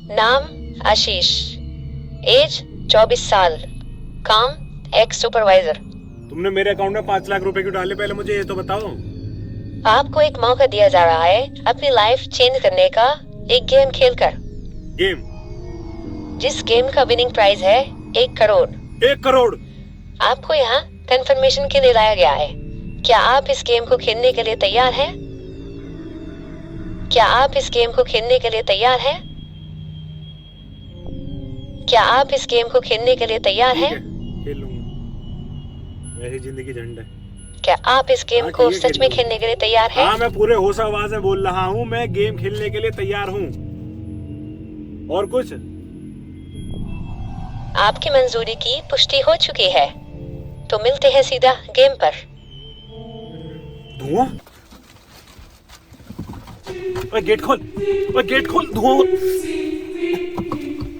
नाम आशीष, एज 24 साल, काम एक्स सुपरवाइजर। तुमने मेरे अकाउंट में 5 लाख रुपए क्यों डाले, पहले मुझे ये तो बताओ। आपको एक मौका दिया जा रहा है अपनी लाइफ चेंज करने का, एक गेम खेलकर। गेम? जिस गेम का विनिंग प्राइज है 1 करोड़। 1 करोड़? आपको यहाँ कंफर्मेशन के लिए लाया गया है। क्या आप इस गेम को खेलने के लिए तैयार हैं? क्या आप इस गेम को खेलने के लिए तैयार हैं? क्या आप इस गेम को खेलने के लिए तैयार हैं? खेल लूंगा, वैसे जिंदगी झंड है। क्या आप इस गेम को सच में खेलने के लिए तैयार हैं? हाँ, मैं पूरे होश आवाज से बोल रहा हूँ, मैं गेम खेलने के लिए तैयार हूँ। और कुछ? आपकी मंजूरी की पुष्टि हो चुकी है, तो मिलते हैं सीधा गेम पर। धुआं? ओए गेट खोल, ओए गेट खोल, धुआं।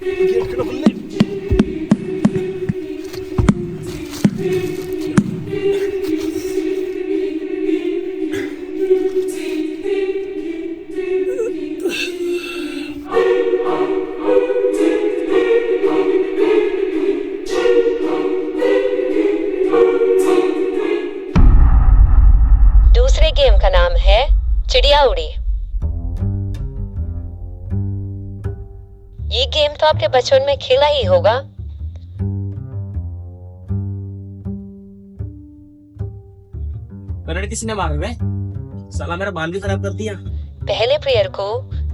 गेट क्यों खोल ले? दूसरे गेम का नाम है चिड़िया उड़ी। ये गेम तो आपने बचपन में खेला ही होगा। करंट किसने मारा बे? साला मेरा बाल भी खराब कर दिया। पहले प्लेयर को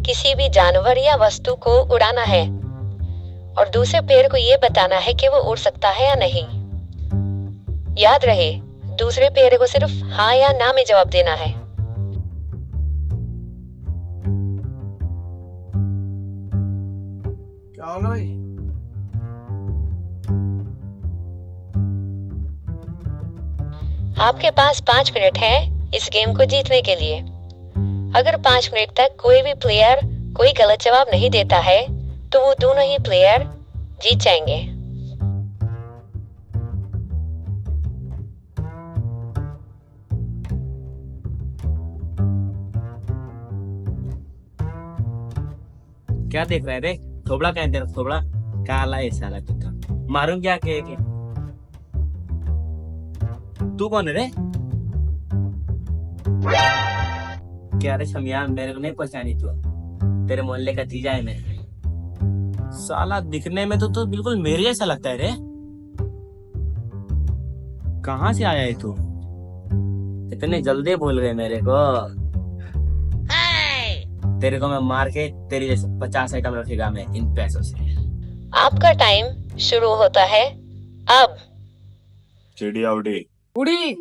किसी भी जानवर या वस्तु को उड़ाना है और दूसरे प्लेयर को ये बताना है कि वो उड़ सकता है या नहीं। याद रहे, दूसरे प्लेयर को सिर्फ हाँ या ना में जवाब देना है। क्या होगा भाई? आपके पास 5 मिनट है इस गेम को जीतने के लिए। अगर 5 मिनट तक कोई भी प्लेयर कोई गलत जवाब नहीं देता है तो वो दोनों ही प्लेयर जीत जाएंगे। क्या देख रहा है रे? थोबड़ा कहते हैं, थोबड़ा काला है साला कुत्ता। मारूं क्या के? तू कौन है रे? क्या रे शमियान, मेरे को नहीं पहचानी तू? तेरे मोहल्ले का जीजा है मैं। साला दिखने में तो बिल्कुल मेरे जैसा लगता है रे। कहाँ से आया है तू? इतने जल्दी भूल गए मेरे को? तेरे को मैं मार के तेरी जैसे 50 आइटम रखेगा मैं इन पैसों से। आपका टाइम शुरू होता है अब। चिड़िया उड़ी, उड़ी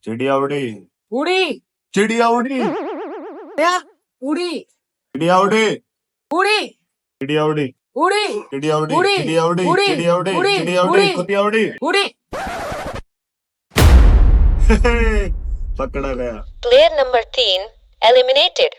चिड़िया उड़ी, उड़ी चिड़िया उड़ी, क्या? उड़ी चिड़िया उड़ी, उड़ी चिड़िया उड़ी, उड़ी चिड़िया उड़ी, उड़ी चिड़िया उड़ी, उड़ी चिड़िया उड़ी, उड़ी चिड़िया उड़ी, उड़ी कुतिया उड़ी। उड़ी। पकड़ा गया। Player number 3 eliminated.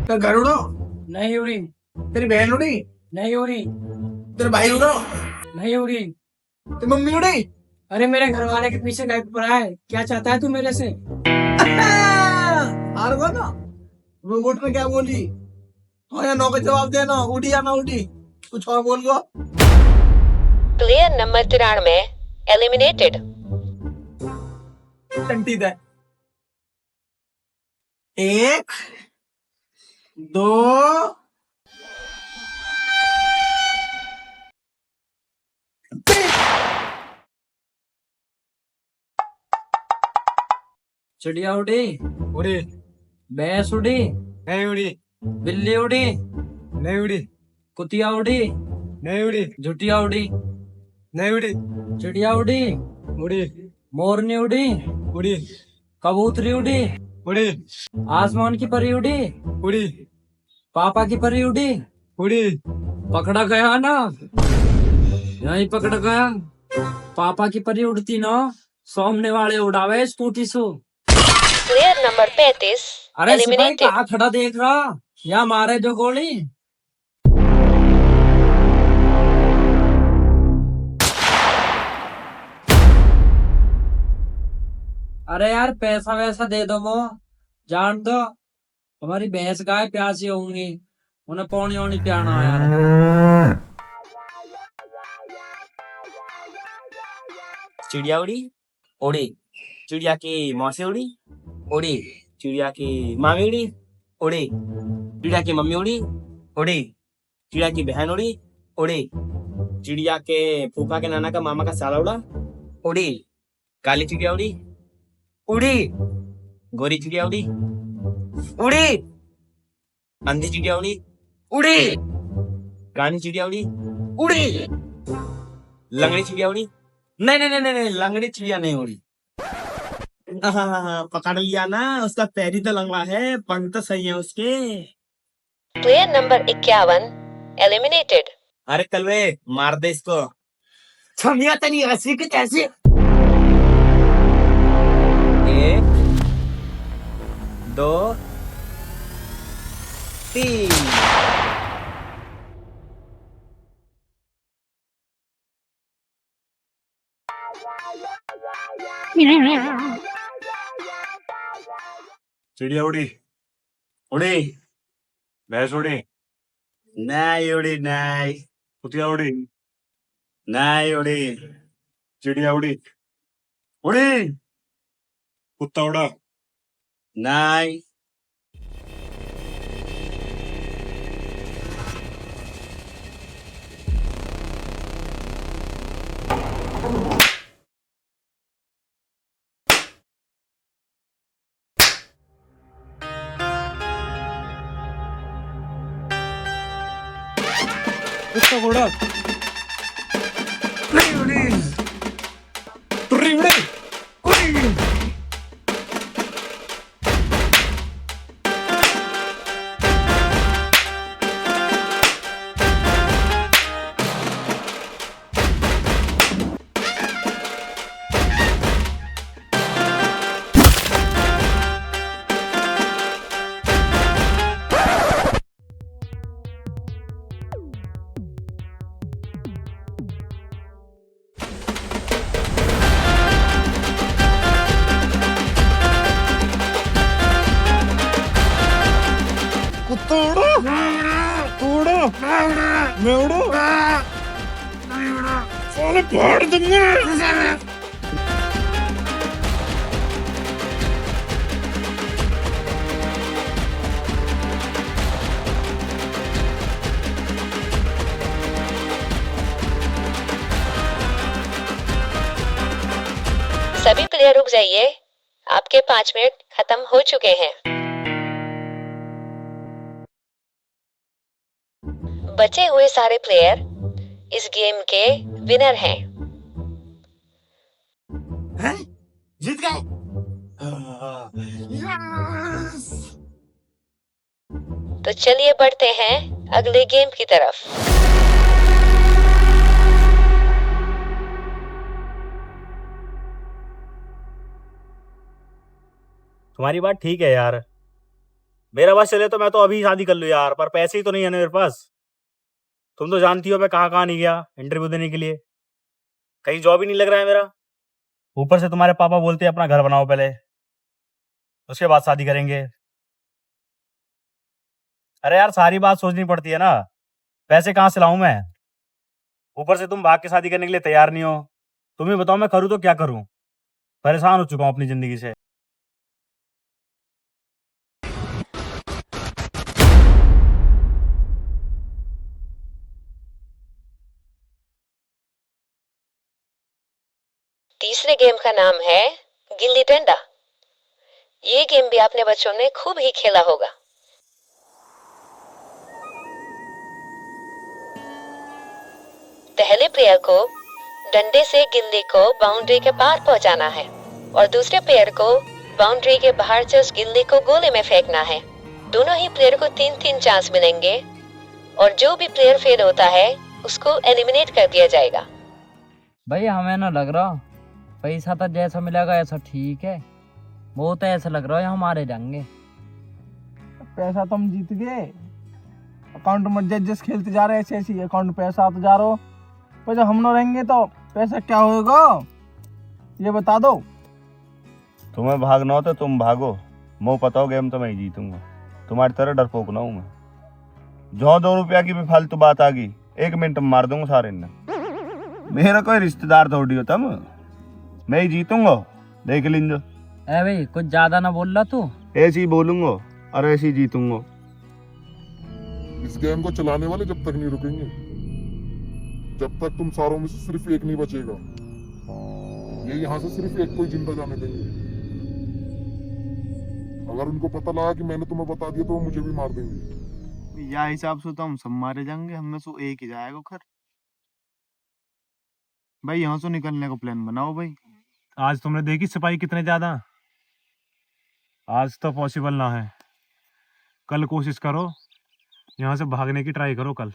तेरा घर उड़ो, नहीं उड़ी, तेरी बहन उड़ी, नहीं उड़ी, तेरा भाई उड़ो, नहीं उड़ी। तेरी मम्मी उड़ी। अरे मेरे घर वाले के पीछे गायब पड़ा है। क्या चाहता है तू मेरे से? हार गया ना? रोबोट ने क्या बोली? हाँ या नो का जवाब देना, उड़ी या ना उड़ी। कुछ और बोल गो। Player number 93 eliminated. टंटी दे। 1 2 चिड़िया उड़ी, उड़ी, भैंस उड़ी, नहीं उड़ी, बिल्ली उड़ी, नहीं उड़ी, कुतिया उड़ी, नहीं उड़ी, झुटिया उड़ी, नहीं उड़ी, चिड़िया उड़ी, उड़ी, मोरनी उड़ी, उड़ी, कबूतरी उड़ी, उड़ी, आसमान की परी उड़ी, उड़ी, पापा की परी उड़ी। उड़ी। पकड़ा गया ना? यहीं पकड़ा गया। पापा की परी उड़ती ना, सामने वाले उड़ावे स्कूटी से। प्लेयर नंबर 35 अरे सिपाही एलिमिनेटेड। कहाँ खड़ा देख रहा? यहाँ मारे जो गोली। अरे यार पैसा वैसा दे दो वो, जान दो हमारी भैंस गाय प्यासी होंगी, उन्हें पानी वानी पियाना है यार। चिड़िया उड़ी उड़ी, चिड़िया की मौसी उड़ी उड़ी, चिड़िया की मामी उड़ी उड़ी, चिड़िया की मम्मी उड़ी उड़ी, चिड़िया की बहन उड़ी उड़ी, चिड़िया के फूफा के नाना का मामा का साला उड़ा उड़ी, काली चिड़िया उड़ी उड़ी, गोरी चिड़िया उड़ी उड़ी, अंधी चिड़िया उड़ी उड़ी, कानी चिड़िया उड़ी उड़ी, लंगड़ी चिड़िया उड़ी, नहीं नहीं नहीं नहीं नहीं, लंगड़ी चिड़िया नहीं उड़ी। पकड़ लिया ना, उसका पैर ही तो लंगड़ा है, पंख तो सही है उसके। Player number 51 eliminated. अरे कलवे मार दे इसको। छमिया तेरी हंसी की तैसी। 1 2 3। चिड़िया उड़ी उड़ी, भैंस उड़ी, नहीं उड़ी नहीं, कुतिया उड़ी, नहीं उड़ी, चिड़िया उड़ी उड़ी, कुत्ता उड़ा, नहीं, कुत्ता घोड़ा नहीं उड़ी, तुर्री उड़ी उड़ी। कुत्ता उड़ो, तू उड़ो, मैं उड़ो, साले फाड़ दूंगा। सभी प्लेयर रुक जाइए, आपके 5 मिनट खत्म हो चुके हैं। बचे हुए सारे प्लेयर इस गेम के विनर हैं। हैं? जीत गए। तो चलिए बढ़ते हैं अगले गेम की तरफ। तुम्हारी बात ठीक है यार, मेरा बस चले तो मैं तो अभी शादी कर लूँ यार, पर पैसे ही तो नहीं है ना मेरे पास। तुम तो जानती हो मैं कहाँ कहाँ नहीं गया इंटरव्यू देने के लिए, कहीं जॉब ही नहीं लग रहा है मेरा। ऊपर से तुम्हारे पापा बोलते हैं अपना घर बनाओ पहले, उसके बाद शादी करेंगे। अरे यार सारी बात सोचनी पड़ती है ना, पैसे कहाँ से लाऊं मैं? ऊपर से तुम भाग के शादी करने के लिए तैयार नहीं हो। तुम ही बताओ मैं करूँ तो क्या करूँ? परेशान हो चुका हूँ अपनी जिंदगी से। तीसरे गेम का नाम है गिल्ली डंडा। ये गेम भी आपने बच्चों ने खूब ही खेला होगा। पहले प्लेयर को डंडे से गिल्ली को बाउंड्री के पार पहुंचाना है और दूसरे प्लेयर को बाउंड्री के बाहर से उस गिल्ली को गोले में फेंकना है। दोनों ही प्लेयर को 3-3 चांस मिलेंगे और जो भी प्लेयर फेल होता है उसको एलिमिनेट कर दिया जाएगा। भाई हमें ना लग रहा पैसा तो जैसा मिलेगा ऐसा ठीक है, वो तो ऐसा लग रहा है हमारे जाएंगे। पैसा तुम जीत गए, अकाउंट में जस खेलते जा रहे ऐसे ऐसे अकाउंट में पैसा आता जा रहा, पर जब हम ना रहेंगे तो पैसा क्या होगा ये बता दो। तुम्हें भागना हो तो तुम भागो, मैं पता हो गेम तो मैं ही जीतूंगा। तुम्हारी तरह डरपोक ना हूं मैं। जो 2 रुपया की भी फालतू बात आ गई 1 मिनट में मार दूंगा सारे ने। मेरा कोई रिश्तेदार थोड़ी हो तुम, मैं ही जीतूंगा, देख लीजिए। ए भाई कुछ ज्यादा ना बोल रहा तू। ऐसे ही बोलूंगा और ऐसे ही जीतूंगा। इस गेम को चलाने वाले जब तक नहीं रुकेंगे, जब तक तुम सारों में से सिर्फ एक नहीं बचेगा। ये यहाँ से सिर्फ एक को ही जिंदा जाने देंगे। अगर उनको पता लगा कि मैंने तुम्हें बता दिया तो वो मुझे भी मार देंगे। या हिसाब से तो हम सब मारे जाएंगे, हमें से एक ही जाएगा खैर। भाई यहाँ से निकलने का प्लान बनाओ भाई। आज तुमने देखी सिपाही कितने ज्यादा। आज तो पॉसिबल ना है, कल कोशिश करो, यहाँ से भागने की ट्राई करो कल।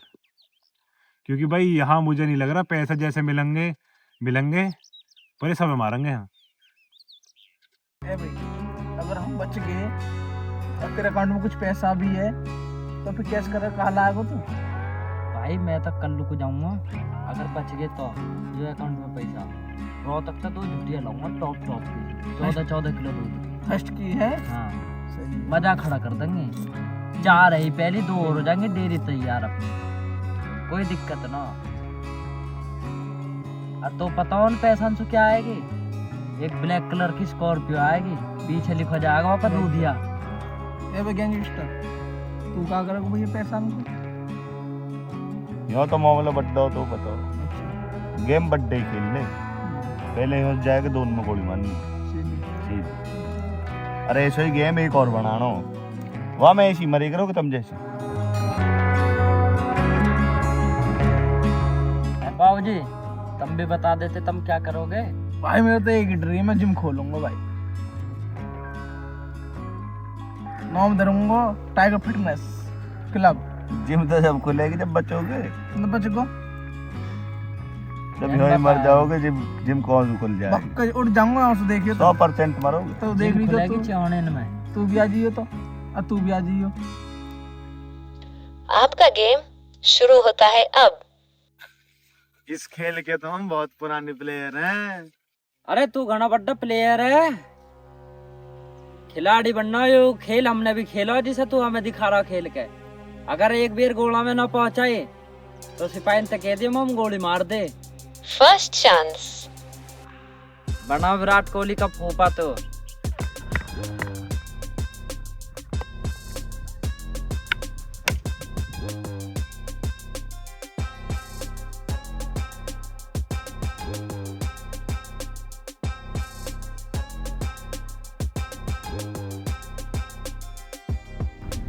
क्योंकि भाई यहाँ मुझे नहीं लग रहा पैसे जैसे मिलेंगे पर ये सब मारेंगे यहाँ। ए भाई अगर हम बच गए और तेरे अकाउंट में कुछ पैसा भी है तो फिर कैसे कर कहा लाएगा तू? भाई मैं तो कल को जाऊंगा, अगर बच गए तो जो अकाउंट में पैसा रो तक तो 2 झुटिया लाऊंगा टॉप की 14 किलो दूध फर्स्ट की है। हाँ सही। मजा खड़ा कर देंगे। 4 है पहले 2 और हो जाएंगे, डेरी तैयार अपनी, कोई दिक्कत ना। और तो पता हो पैसा से क्या आएगी, एक ब्लैक कलर की स्कॉर्पियो आएगी, पीछे लिखा जाएगा वहाँ पर दूधिया। ए भाई गैंगस्टर तू क्या करेगा मुझे पैसा हमको? यहाँ तो मामला बड्डा हो तो बताओ, गेम बड्डे ही खेलने, पहले हो जाएगा दोनों में गोली मारनी सीधी। अरे ऐसा ही गेम एक और बनाना हो, वहाँ मैं ऐसी मरे करोगे तुम जैसे। बाबूजी तुम भी बता देते तुम क्या करोगे? भाई मेरा तो एक ड्रीम है, जिम खोलूंगा भाई। नाम धरूंगा टाइगर फिटनेस क्लब। जिम तो जब खुलेगी जब बचोगे, मतलब बच्चों जब यहाँ मर जाओगे जिम कौन से खुल जाएगा? पक्का उठ जाऊंगा यहाँ से, देखियो तो 100% मरोगे। तो देख ली तो तू भी आ जाइयो तो, और तू भी आ जाइयो। आपका गेम शुरू होता है अब। इस खेल के तो हम बहुत पुराने प्लेयर हैं। अरे तू घना बड़ा प्लेयर है, खिलाड़ी बनना। यो खेल हमने भी खेला जिसे तू हमें दिखा रहा खेल के। अगर एक बार गोला में ना पहुंचाए तो सिपाही ने कह दिया हम गोली मार दे। First chance. बना विराट कोहली का फूफा तो।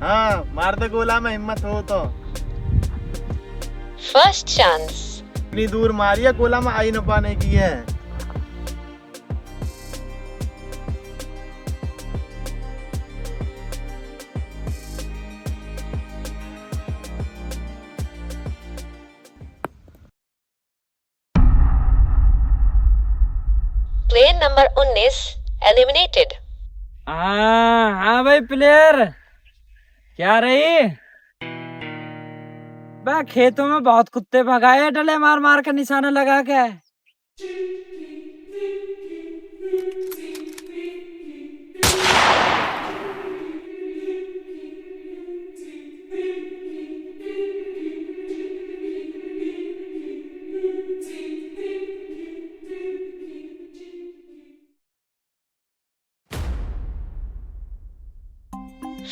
हाँ मार दे गोला में हिम्मत हो तो। First chance. इतनी दूर मारिया गोला में आई न पाने की है। Player number 19 eliminated. हाँ भाई प्लेयर क्या रही? बा खेतों में बहुत कुत्ते भगाए डले मार मार के निशाना लगा के।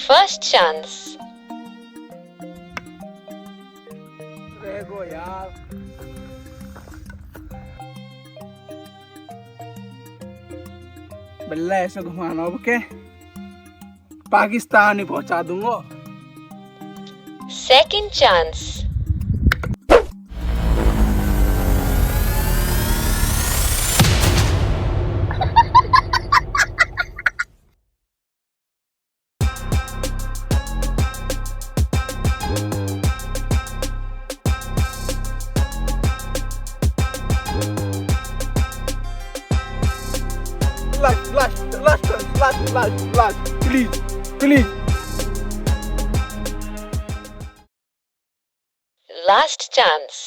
First chance. देखो यार बल्ला ऐसे घुमाना हो के पाकिस्तान ही पहुंचा दूंगा। Second chance. Last, please. Last chance.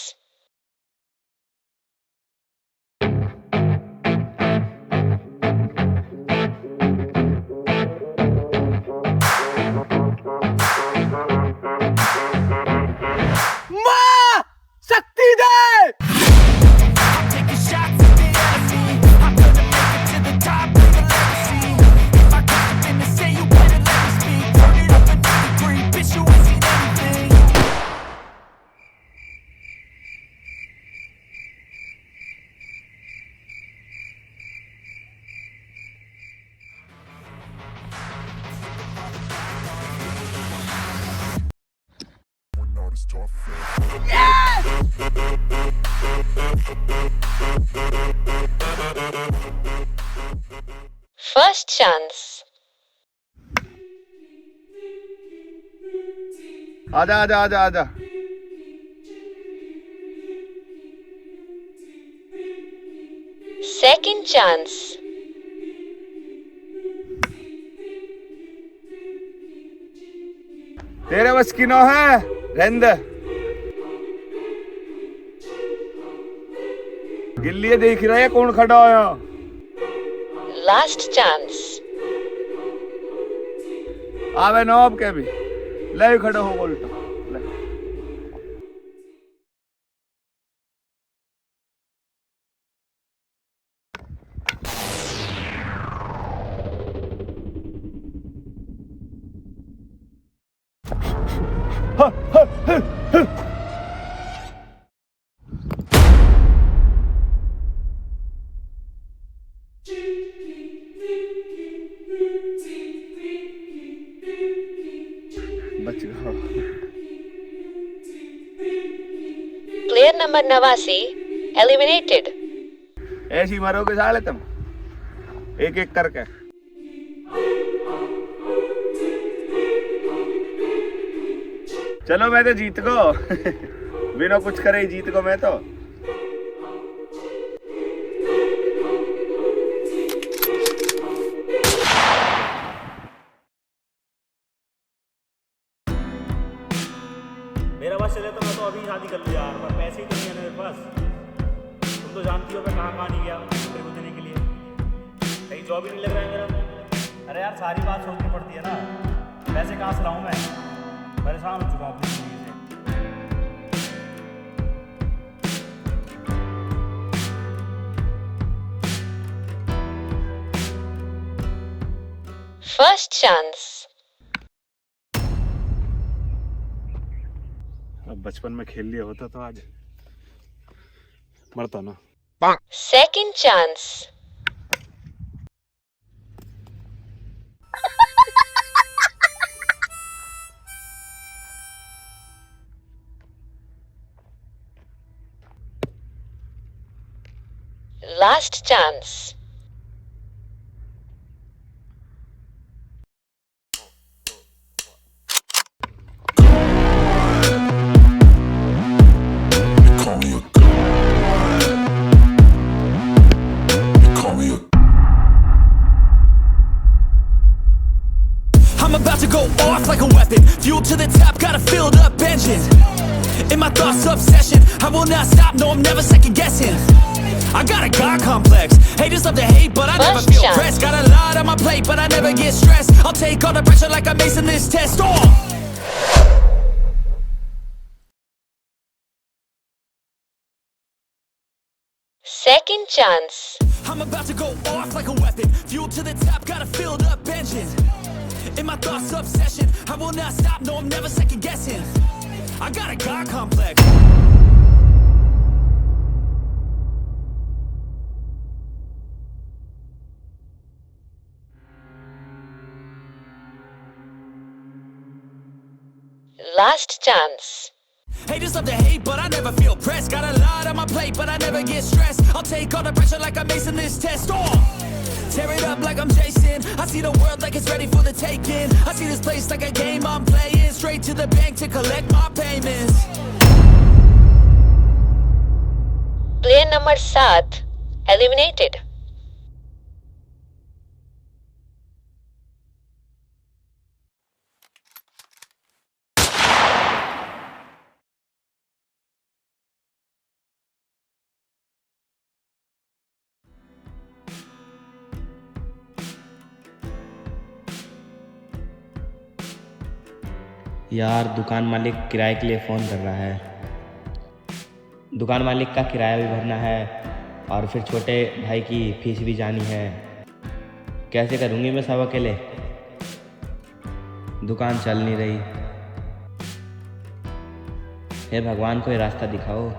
First chance. आजा आजा आजा आजा। Second chance. तेरे बस की नो है, रहने दे। गिल्ली देख रहा है कौन खड़ा होया। Last chance. आवे नवाब के भी ले खड़ा हो उल्टा ले। बच गया। Player number 89 eliminated. ऐसे ही मरोगे साले तुम, एक एक करके। चलो मैं तो जीत गो। बिना कुछ करे ही जीत गो मैं तो। मेरा बस चले तो मैं तो अभी शादी कर लूँ यार, पर पैसे ही तो नहीं है मेरे पास। तुम तो जानती हो मैं कहाँ कहाँ नहीं गया इंटरव्यू देने के लिए, कहीं जॉब ही नहीं लग रहा है मेरा। अरे यार सारी बात सोचनी पड़ती है ना, पैसे कहाँ से लाऊं मैं, परेशान हो चुका हूँ अपनी जिंदगी से। First chance. अब बचपन में खेल लिया होता तो आज मरता ना। Second chance. Last chance. I'm about to go off like a weapon. Fuel to the top, got a filled up engine. In my thoughts, obsession. I will not stop, no, I'm never second guessing. I got a God complex. Haters love to hate, but I never First feel shot. pressed. Got a lot on my plate, but I never get stressed. I'll take all the pressure like I'm acing this test. Second chance. I'm about to go off like a weapon. Fuel to the top, got a filled up engine. In my thoughts, obsession. I will not stop, no, I'm never second guessing. I got a God complex. Last chance. Haters love to hate, but I never feel pressed. Got a lot on my plate, but I never get stressed. I'll take all the pressure like I'm acing this test. Tear it up like I'm Jason. I see the world like it's ready for the taking. I see this place like a game I'm playing. Straight to the bank to collect my payments. Player number 7 eliminated. यार दुकान मालिक किराए के लिए phone कर रहा है। दुकान मालिक का किराया भी भरना है और फिर छोटे भाई की फीस भी जानी है। कैसे करूँगी मैं सब अकेले? दुकान चल नहीं रही। हे भगवान कोई रास्ता दिखाओ।